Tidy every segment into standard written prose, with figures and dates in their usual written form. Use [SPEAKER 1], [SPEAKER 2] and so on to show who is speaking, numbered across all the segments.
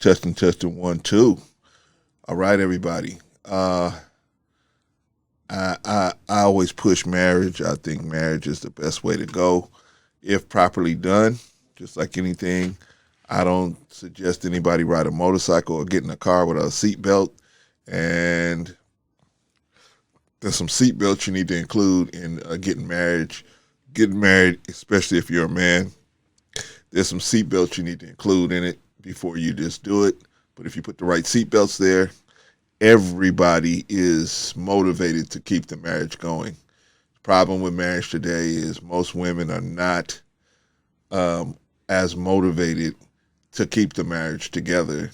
[SPEAKER 1] Testing 1 2. All right, everybody. I always push marriage. I think marriage is the best way to go if properly done. Just like anything, I don't suggest anybody ride a motorcycle or get in a car without a seatbelt. And there's some seatbelts you need to include in getting married. Getting married, especially if you're a man, there's some seatbelts you need to include in it before you just do it. But if you put the right seatbelts there, everybody is motivated to keep the marriage going. The problem with marriage today is most women are not as motivated to keep the marriage together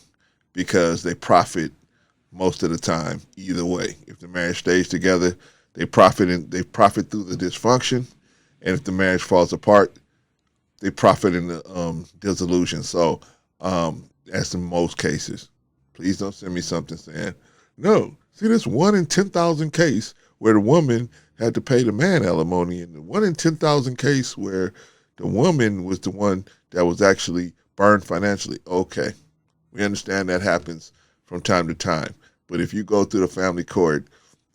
[SPEAKER 1] because they profit most of the time either way. If the marriage stays together, they profit through the dysfunction, and if the marriage falls apart, they profit in the dissolution. So that's in most cases. Please don't send me something saying, no, see this 1 in 10,000 case where the woman had to pay the man alimony, and the 1 in 10,000 case where the woman was the one that was actually burned financially. Okay, we understand that happens from time to time. But if you go through the family court,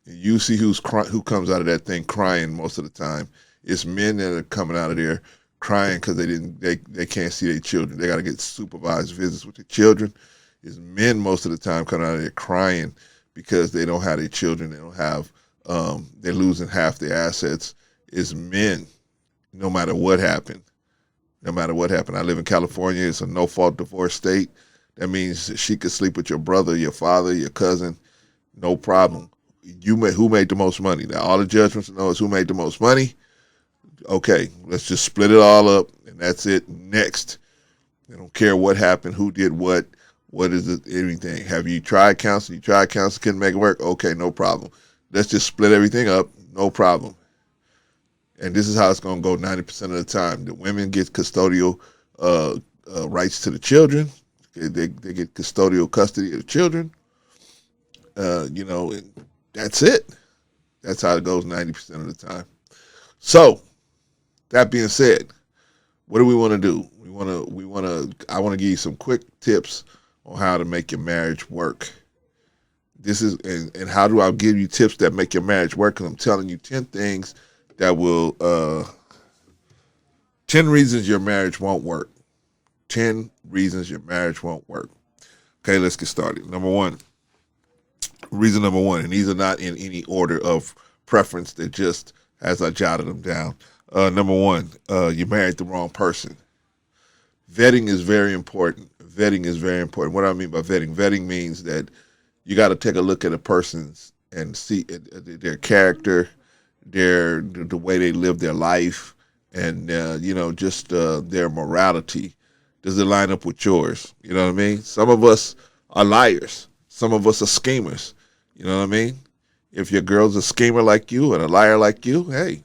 [SPEAKER 1] you see who comes out of that thing crying most of the time. It's men that are coming out of there crying because they can't see their children. They got to get supervised visits with their children. It's men most of the time coming out of there crying because they don't have their children. They don't have. They're losing half their assets. It's men, no matter what happened. No matter what happened. I live in California. It's a no-fault divorce state. That means she could sleep with your brother, your father, your cousin, no problem. Who made the most money? Now, all the judgments know is who made the most money. Okay, let's just split it all up, and that's it. Next. They don't care what happened, who did what is it, anything. Have you tried counseling? You tried counseling, couldn't make it work? Okay, no problem. Let's just split everything up, no problem. And this is how it's going to go 90% of the time. The women get custodial rights to the children. They get custodial custody of the children. And that's it. That's how it goes 90% of the time. So, that being said, what do we want to do? I want to give you some quick tips on how to make your marriage work. This is, and how do I give you tips that make your marriage work? Because I'm telling you 10 things that will, 10 reasons your marriage won't work. 10 reasons your marriage won't work. Okay, let's get started. Reason number one, and these are not in any order of preference, they're just as I jotted them down. Number one, you married the wrong person. Vetting is very important. Vetting is very important. What do I mean by vetting? Vetting means that you got to take a look at a person's and see their character, the way they live their life, and just their morality. Does it line up with yours? You know what I mean? Some of us are liars. Some of us are schemers. You know what I mean? If your girl's a schemer like you and a liar like you, hey,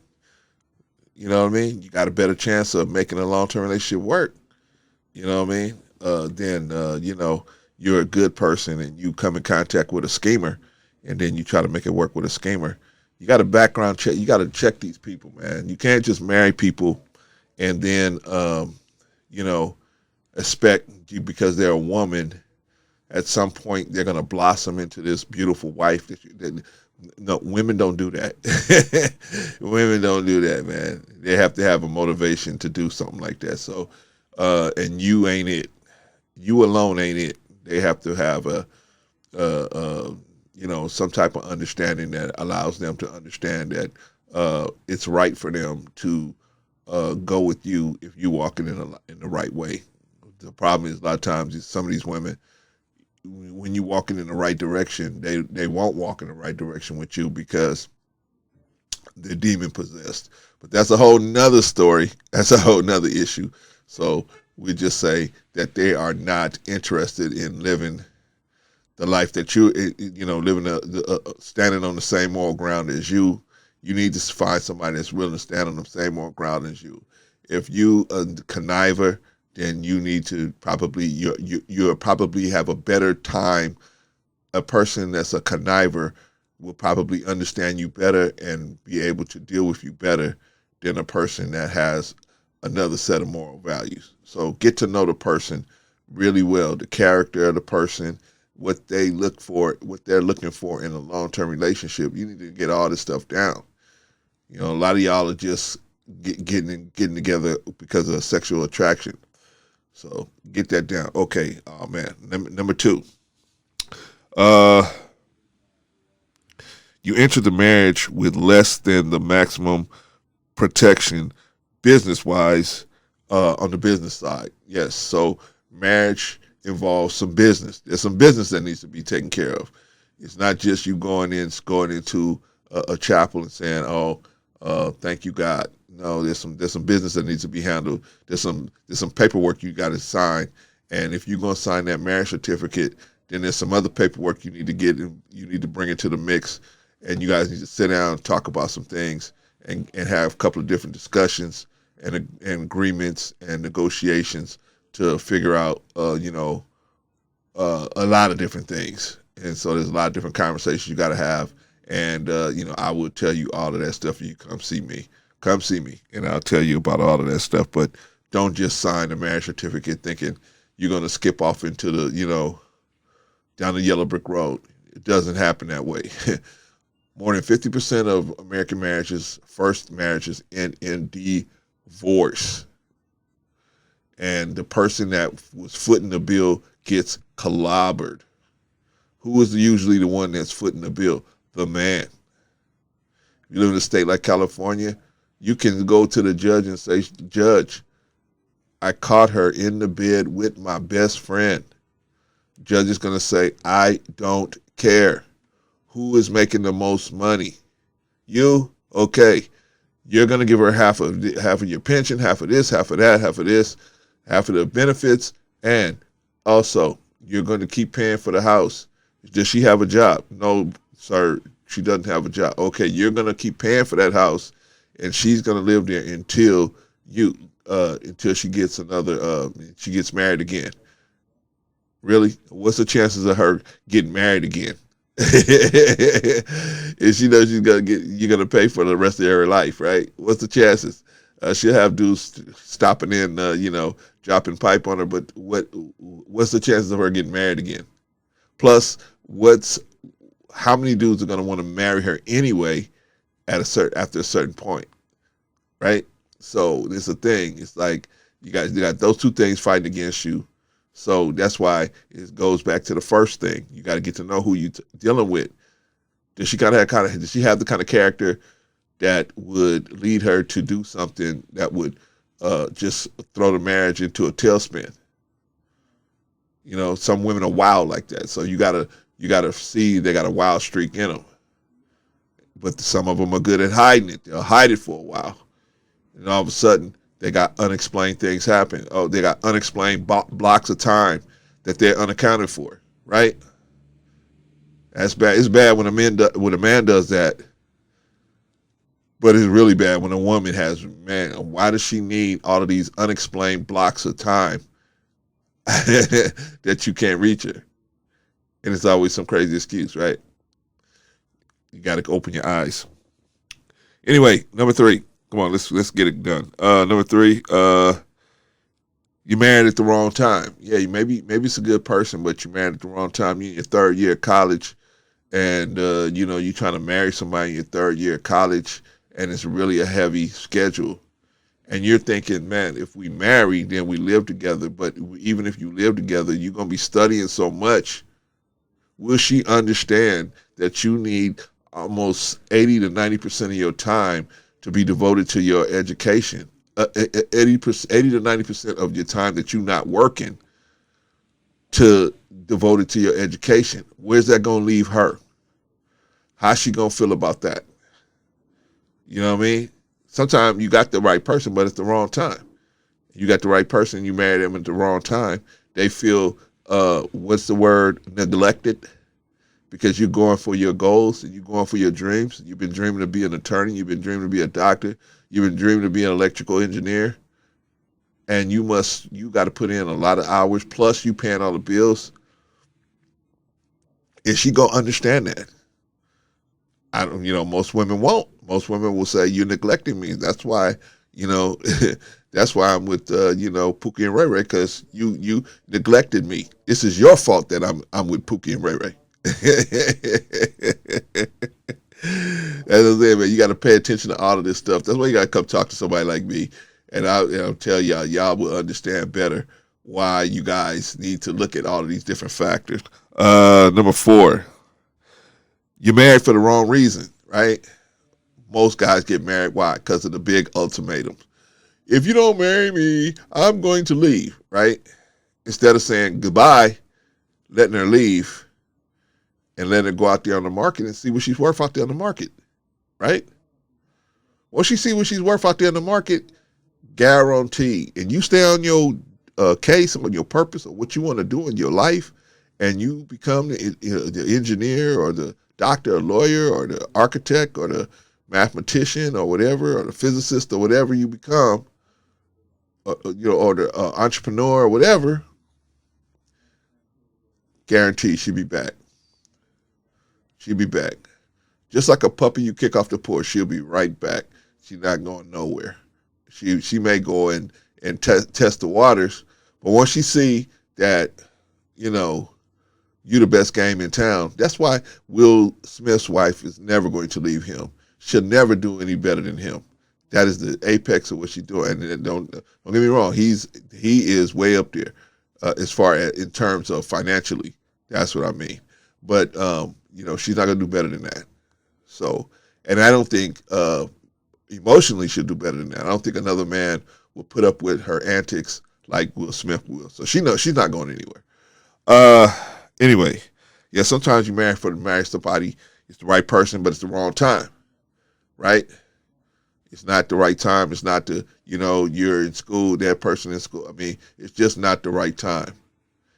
[SPEAKER 1] you know what I mean? You got a better chance of making a long-term relationship work. You know what I mean? Then you're a good person and you come in contact with a schemer and then you try to make it work with a schemer. You got to background check. You got to check these people, man. You can't just marry people and then, expect you, because they're a woman, at some point they're going to blossom into this beautiful wife. No, women don't do that. Women don't do that, man. They have to have a motivation to do something like that. So, and you ain't it. You alone ain't it. They have to have some type of understanding that allows them to understand that it's right for them to go with you if you walking in the right way. The problem is a lot of times some of these women, when you walking in the right direction, they won't walk in the right direction with you because they're demon possessed. But that's a whole nother story. That's a whole nother issue. So we just say that they are not interested in living the life that living standing on the same moral ground as you. You need to find somebody that's willing to stand on the same moral ground as you. If you a conniver, then you need to you'll probably have a better time. A person that's a conniver will probably understand you better and be able to deal with you better than a person that has another set of moral values. So get to know the person really well. The character of the person, what they look for, what they're looking for in a long-term relationship. You need to get all this stuff down. You know, a lot of y'all are just getting together because of sexual attraction. So get that down. Okay. Oh man. Number two. Uh, you enter the marriage with less than the maximum protection, business wise, on the business side. Yes. So marriage involves some business. There's some business that needs to be taken care of. It's not just you going into a chapel and saying, "Oh, thank you, God." No, there's some business that needs to be handled. There's some paperwork you got to sign, and if you're gonna sign that marriage certificate, then there's some other paperwork you need to get. You need to bring it to the mix, and you guys need to sit down and talk about some things and have a couple of different discussions and agreements and negotiations to figure out, a lot of different things. And so there's a lot of different conversations you got to have. And, I will tell you all of that stuff if you come see me. Come see me, and I'll tell you about all of that stuff. But don't just sign a marriage certificate thinking you're going to skip off into down the yellow brick road. It doesn't happen that way. More than 50% of American marriages, first marriages, end in divorce. And the person that was footing the bill gets clobbered. Who is usually the one that's footing the bill? The man. If you live in a state like California, you can go to the judge and say, "Judge, I caught her in the bed with my best friend." Judge is going to say, "I don't care. Who is making the most money? You? Okay. You're going to give her half of your pension, half of this, half of that, half of this, half of the benefits, and also you're going to keep paying for the house. Does she have a job? No, sir, she doesn't have a job. Okay, you're going to keep paying for that house, and she's going to live there until she gets she gets married again. Really? What's the chances of her getting married again? If she knows you're gonna pay for the rest of her life, right? What's the chances? She'll have dudes stopping in, dropping pipe on her. But what's the chances of her getting married again? Plus, how many dudes are gonna want to marry her anyway after a certain point, right? So it's a thing. It's like you got those two things fighting against you. So that's why it goes back to the first thing. You got to get to know who you're dealing with. Does she does she have the kind of character that would lead her to do something that would just throw the marriage into a tailspin? Some women are wild like that. So you gotta see they got a wild streak in them. But some of them are good at hiding it. They'll hide it for a while, and all of a sudden they got unexplained things happen. Oh, they got unexplained blocks of time that they're unaccounted for, right? That's bad. It's bad when a man does that, but it's really bad when a woman has, man, why does she need all of these unexplained blocks of time that you can't reach her? And it's always some crazy excuse, right? You got to open your eyes. Anyway, number three. Come on, let's get it done. Number three, you married at the wrong time. Yeah, maybe it's a good person, but you married at the wrong time. You're in your third year of college, and you're trying to marry somebody in your third year of college, and it's really a heavy schedule. And you're thinking, man, if we marry, then we live together. But even if you live together, you're gonna be studying so much. Will she understand that you need almost 80 to 90% of your time to be devoted to your education? 80 to 90% of your time that you're not working to devote it to your education. Where's that going to leave her? How's she going to feel about that? You know what I mean? Sometimes you got the right person, but it's the wrong time. You got the right person, you married them at the wrong time. They feel, neglected, because you're going for your goals and you're going for your dreams. You've been dreaming to be an attorney. You've been dreaming to be a doctor. You've been dreaming to be an electrical engineer. And you got to put in a lot of hours, plus you paying all the bills. Is she going to understand that? I don't, most women won't. Most women will say, "You're neglecting me." That's why, That's why I'm with Pookie and Ray Ray, because you neglected me. This is your fault that I'm with Pookie and Ray Ray. That's what I'm saying, man. You got to pay attention to all of this stuff. That's why you got to come talk to somebody like me, and I'll tell y'all will understand better why you guys need to look at all of these different factors. Number 4, you're married for the wrong reason, right? Most guys get married. Why? Because of the big ultimatum. If you don't marry me, I'm going to leave, right? Instead of saying goodbye, letting her leave, and letting her go out there on the market and see what she's worth out there on the market, right? Once she see what she's worth out there in the market, guaranteed. And you stay on your case, on your purpose, or what you want to do in your life, and you become the engineer or the doctor or lawyer or the architect or the mathematician or whatever, or the physicist or whatever you become, or the entrepreneur or whatever, guaranteed she'll be back. She'll be back. Just like a puppy you kick off the porch, she'll be right back. She's not going nowhere. She may go and test the waters, but once she see that, you the best game in town, that's why Will Smith's wife is never going to leave him. She'll never do any better than him. That is the apex of what she's doing. And don't get me wrong, he is way up there as far as in terms of financially. That's what I mean. But she's not gonna do better than that. So, and I don't think emotionally she'll do better than that. I don't think another man will put up with her antics like Will Smith will. So she knows she's not going anywhere. Anyway, yeah, sometimes you marry somebody, it's the right person, but it's the wrong time, right? It's not the right time. It's not you're in school, that person in school. I mean, it's just not the right time.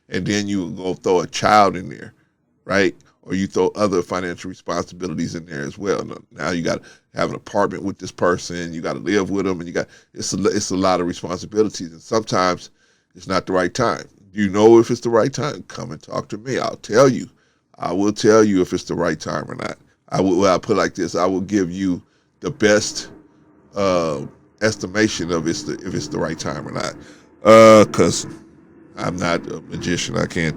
[SPEAKER 1] And then you go throw a child in there, right? Or you throw other financial responsibilities in there as well. Now you got to have an apartment with this person. You got to live with them, and it's a lot of responsibilities. And sometimes it's not the right time. You know if it's the right time? Come and talk to me. I'll tell you. I will tell you if it's the right time or not. I'll put it like this. I will give you the best estimation of if it's the right time or not. Because I'm not a magician. I can't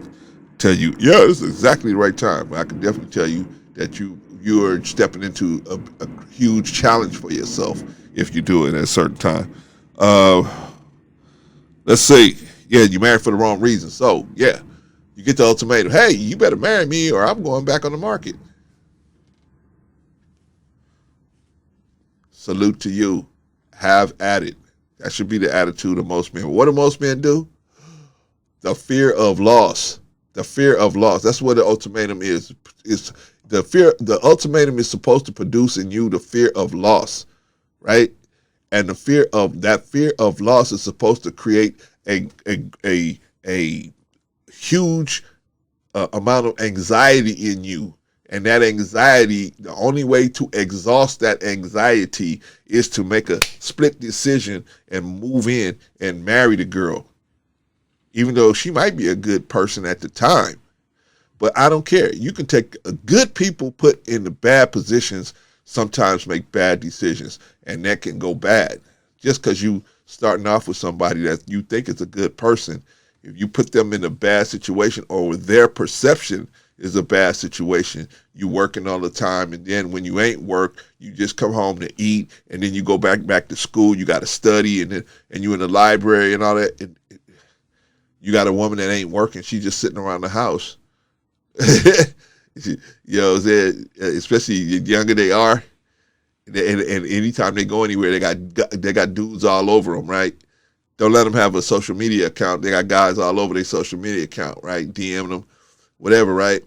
[SPEAKER 1] tell you, yeah, this is exactly the right time. But I can definitely tell you that you're stepping into a huge challenge for yourself if you do it at a certain time. Let's see. Yeah, you married for the wrong reason. So, yeah, you get the ultimatum. Hey, you better marry me or I'm going back on the market. Salute to you. Have at it. That should be the attitude of most men. What do most men do? The fear of loss. The fear of loss. That's what the ultimatum is. Is the fear. The ultimatum is supposed to produce in you the fear of loss, right? And the fear of loss is supposed to create a huge amount of anxiety in you. And that anxiety, the only way to exhaust that anxiety is to make a split decision and move in and marry the girl. Even though she might be a good person at the time. But I don't care. You can take good people put in the bad positions, sometimes make bad decisions, and that can go bad. Just because you starting off with somebody that you think is a good person, if you put them in a bad situation or their perception is a bad situation, you working all the time, and then when you ain't work, you just come home to eat, and then you go back to school, you got to study, and you in the library and all that. And you got a woman that ain't working, she just sitting around the house. Especially the younger they are, and anytime they go anywhere, they got dudes all over them, right? Don't let them have a social media account. They got guys all over their social media account, right? DM them, whatever, right?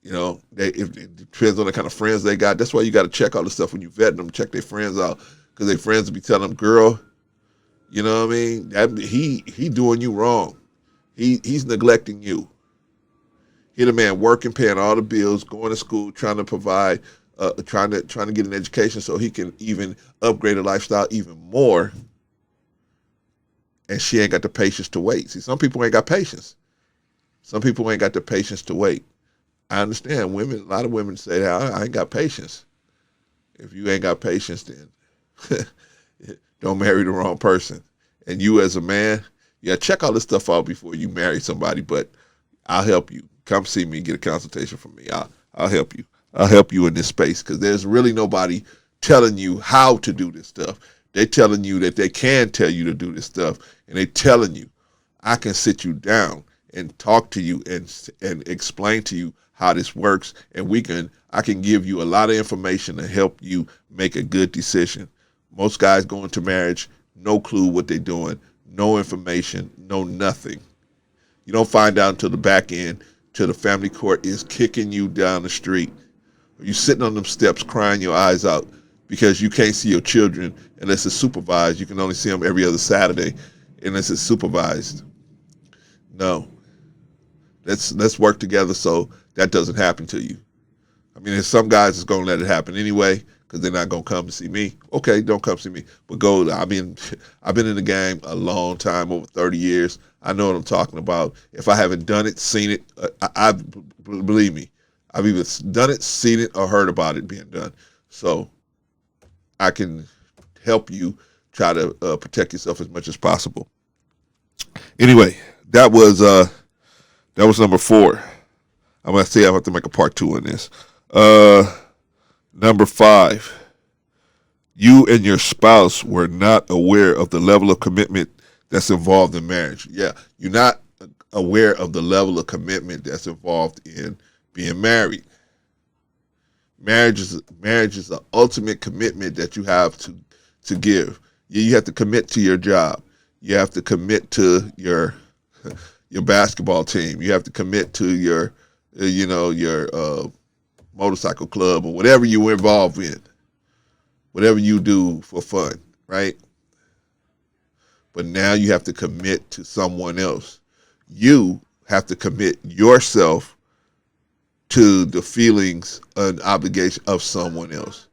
[SPEAKER 1] It depends on the kind of friends they got. That's why you got to check all the stuff when you vet them. Check their friends out, because their friends will be telling them, "Girl, you know what I mean? He doing you wrong. He's neglecting you. He the man working, paying all the bills, going to school, trying to provide, trying to get an education so he can even upgrade a lifestyle even more. And she ain't got the patience to wait. See, some people ain't got patience. Some people ain't got the patience to wait. I understand women. A lot of women say, I ain't got patience. If you ain't got patience, then Don't marry the wrong person. And you as a man, yeah, check all this stuff out before you marry somebody. But I'll help you. Come see me, get a consultation from me. I'll help you. I'll help you in this space because there's really nobody telling you how to do this stuff. They're telling you that they can tell you to do this stuff, and they're telling you, I can sit you down and talk to you and explain to you how this works, and I can give you a lot of information to help you make a good decision. Most guys go into marriage, no clue what they're doing, no information, no nothing. You don't find out until the back end, till the family court is kicking you down the street. Or you sitting on them steps crying your eyes out because you can't see your children unless it's supervised. You can only see them every other Saturday unless it's supervised. No. Let's work together so that doesn't happen to you. I mean, there's some guys that's going to let it happen anyway because they're not going to come to see me. Okay, don't come see me. But go, I've been in the game a long time, over 30 years. I know what I'm talking about. If I haven't done it, seen it, believe me, I've either done it, seen it, or heard about it being done. So I can help you try to protect yourself as much as possible. Anyway, that was number 4. I'm going to say I have to make a part 2 on this. Number 5, you and your spouse were not aware of the level of commitment that's involved in marriage. Yeah, you're not aware of the level of commitment that's involved in being married. Marriage is the ultimate commitment that you have to give. You have to commit to your job. You have to commit to your basketball team. You have to commit to your motorcycle club or whatever you're involved in, whatever you do for fun, right? But now you have to commit to someone else. You have to commit yourself to the feelings and obligation of someone else.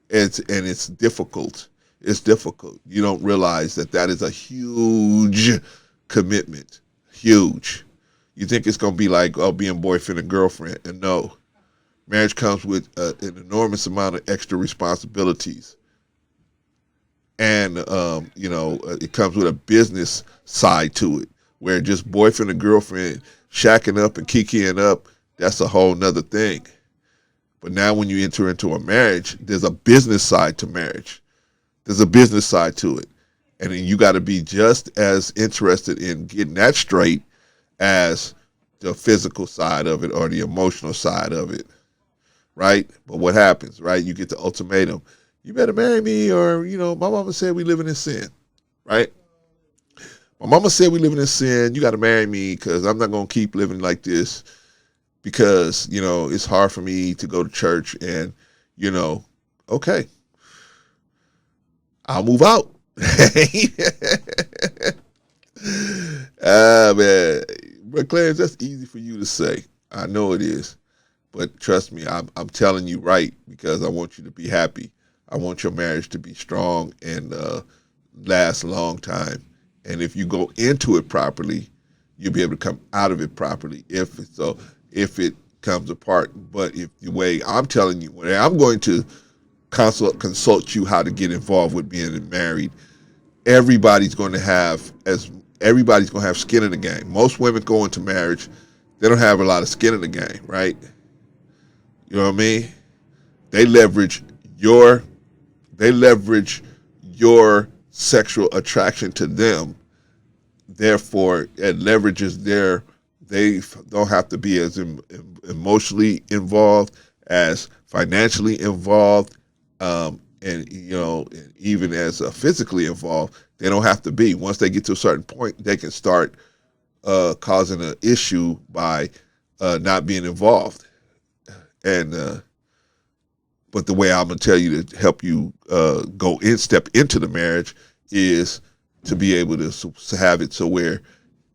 [SPEAKER 1] It's difficult. It's difficult. You don't realize that is a huge commitment. Huge. You think it's going to be like being boyfriend and girlfriend, and no. Marriage comes with an enormous amount of extra responsibilities. And, it comes with a business side to it, where just boyfriend and girlfriend shacking up and kikiing up, that's a whole nother thing. But now when you enter into a marriage, there's a business side to marriage. There's a business side to it. And then you got to be just as interested in getting that straight as the physical side of it or the emotional side of it. Right? But what happens, right? You get the ultimatum. You better marry me or, my mama said we living in sin, right? My mama said we living in sin. You got to marry me because I'm not going to keep living like this because, it's hard for me to go to church and, okay, I'll move out. Man. But Clarence, that's easy for you to say. I know it is. But trust me, I'm telling you right because I want you to be happy. I want your marriage to be strong and last a long time. And if you go into it properly, you'll be able to come out of it properly. If it comes apart, but if the way I'm telling you, when I'm going to consult you how to get involved with being married, everybody's going to have skin in the game. Most women go into marriage, they don't have a lot of skin in the game, right? You know what I mean? They leverage your sexual attraction to them. Therefore, it leverages they don't have to be as emotionally involved, as financially involved, and even as physically involved. They don't have to be. Once they get to a certain point, they can start causing an issue by not being involved. And but the way I'm gonna tell you to help you step into the marriage is to be able to have it so where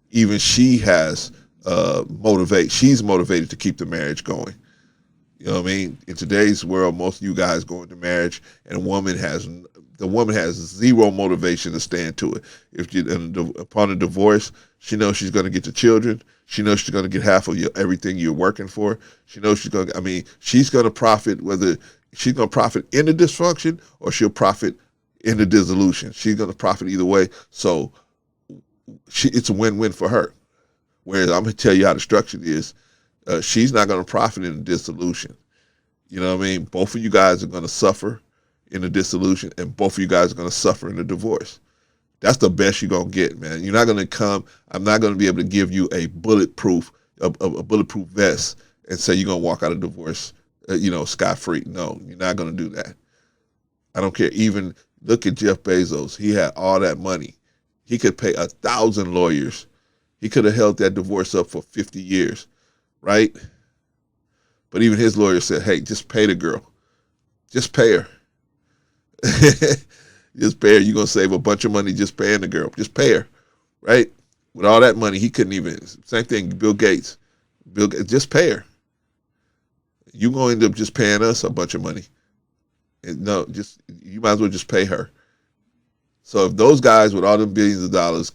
[SPEAKER 1] even she has she's motivated to keep the marriage going. You know what I mean? In today's world, most of you guys go into marriage and the woman has zero motivation to stand to it. Upon a divorce, she knows she's going to get the children. She knows she's going to get half of everything you're working for. She knows she's going to profit, whether she's going to profit in the dysfunction or she'll profit in the dissolution. She's going to profit either way. So it's a win-win for her. Whereas I'm going to tell you how the structure is. She's not going to profit in the dissolution. You know what I mean? Both of you guys are going to suffer in the dissolution, and both of you guys are going to suffer in the divorce. That's the best you're going to get, man. You're not going to come, I'm not going to be able to give you a bulletproof vest and say you're going to walk out of divorce, scot-free. No, you're not going to do that. I don't care. Even look at Jeff Bezos. He had all that money. He could pay 1,000 lawyers. He could have held that divorce up for 50 years, right? But even his lawyer said, hey, just pay the girl. Just pay her. Just pay her. You're going to save a bunch of money just paying the girl. Just pay her, right? With all that money, he couldn't even. Same thing, Bill Gates. Just pay her. You're going to end up just paying us a bunch of money. No, you might as well just pay her. So if those guys with all them billions of dollars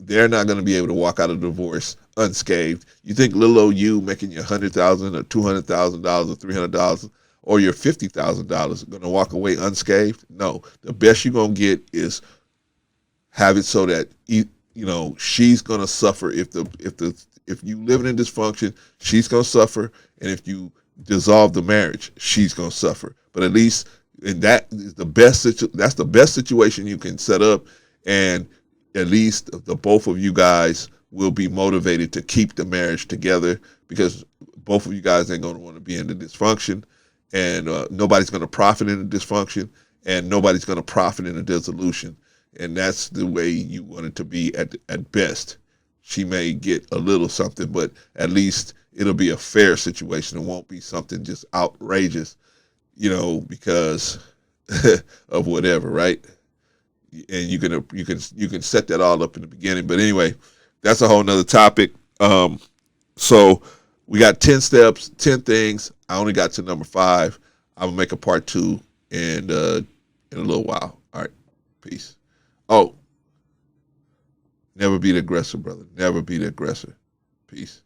[SPEAKER 1] they're not going to be able to walk out of divorce unscathed. You think little old you making your $100,000 or $200,000 or $300 or your $50,000 going to walk away unscathed? No. The best you're going to get is have it so that she's going to suffer if you living in dysfunction, she's going to suffer, and if you dissolve the marriage, she's going to suffer. But at least that's the best situation you can set up, and at least the both of you guys will be motivated to keep the marriage together, because both of you guys ain't going to want to be in the dysfunction, and nobody's going to profit in the dysfunction, and nobody's going to profit in the dissolution. And that's the way you want it to be at best. She may get a little something, but at least it'll be a fair situation. It won't be something just outrageous, because of whatever, right? And you can set that all up in the beginning. But anyway, that's a whole nother topic. So we got 10 steps, 10 things. I only got to number 5. I'm gonna make a part 2 in a little while. All right, peace. Oh, never be the aggressor, brother. Never be the aggressor. Peace.